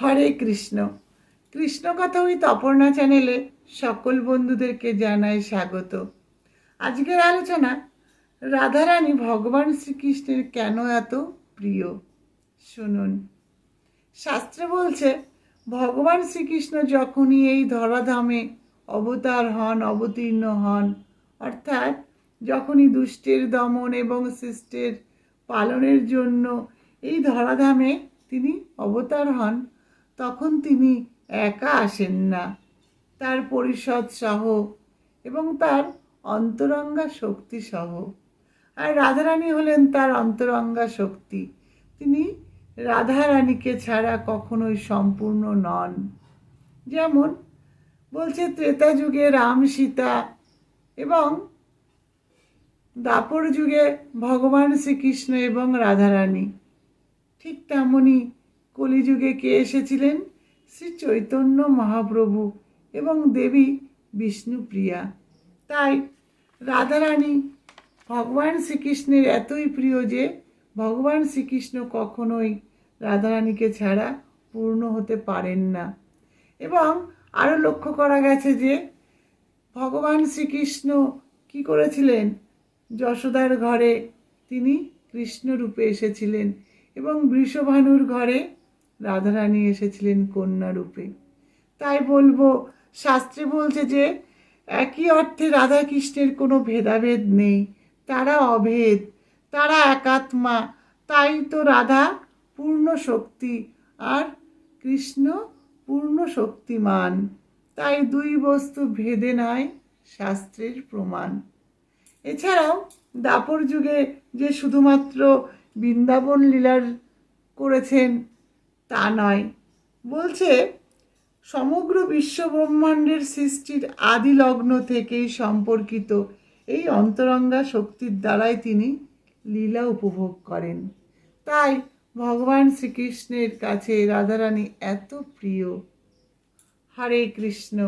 হরে কৃষ্ণ। কৃষ্ণ কথা উইথ অপর্ণা চ্যানেলে সকল বন্ধুদেরকে জানাই স্বাগত। আজকের আলোচনা রাধারানী ভগবান শ্রীকৃষ্ণের কেন এত প্রিয়। শুনুন। শাস্ত্রে বলছে, ভগবান শ্রীকৃষ্ণ যখনই এই ধরাধামে অবতীর্ণ হন, অর্থাৎ যখনই দুষ্টের দমন এবং শিষ্টের পালনের জন্য এই ধরাধামে তিনি অবতার হন, তখন তিনি একা আসেন না, তার পরিষদ সহ এবং তার অন্তরঙ্গা শক্তি সহ। আর রাধারানী হলেন তার অন্তরঙ্গা শক্তি। তিনি রাধারানীকে ছাড়া কখনোই সম্পূর্ণ নন। যেমন বলছে, ত্রেতা যুগে রাম সীতা এবং দ্বাপর যুগে ভগবান শ্রীকৃষ্ণ এবং রাধারানী। ঠিক তেমনই কলিযুগে কে এসেছিলেন? শ্রী চৈতন্য মহাপ্রভু এবং দেবী বিষ্ণুপ্রিয়া। তাই রাধারানী ভগবান শ্রীকৃষ্ণের এতই প্রিয় যে ভগবান শ্রীকৃষ্ণ কখনোই রাধারানীকে ছাড়া পূর্ণ হতে পারেন না। এবং আরও লক্ষ্য করা গেছে যে ভগবান শ্রীকৃষ্ণ কি করেছিলেন? যশোদার ঘরে তিনি কৃষ্ণ রূপে এসেছিলেন এবং বৃষভানুর ঘরে রাধারানী এসেছিলেন কন্যা রূপে। তাই বলবো, শাস্ত্রে বলছে যে একই অর্থে রাধা কৃষ্ণের কোনো ভেদাভেদ নেই, তারা অভেদ, তারা একাত্মা। তাই তো রাধা পূর্ণ শক্তি আর কৃষ্ণ পূর্ণ শক্তিমান। তাই দুই বস্তু ভেদে নয়, শাস্ত্রের প্রমাণ। এছাড়াও দ্বাপর যুগে যে শুধুমাত্র বৃন্দাবন লীলার করেছেন তা নয়, বলছে সমগ্র বিশ্ব ব্রহ্মাণ্ডের সৃষ্টির আদি লগ্ন থেকেই সম্পর্কিত এই অন্তরঙ্গা শক্তির দ্বারাই তিনি লীলা উপভোগ করেন। তাই ভগবান শ্রীকৃষ্ণের কাছে রাধারানী এত প্রিয়। হরে কৃষ্ণ।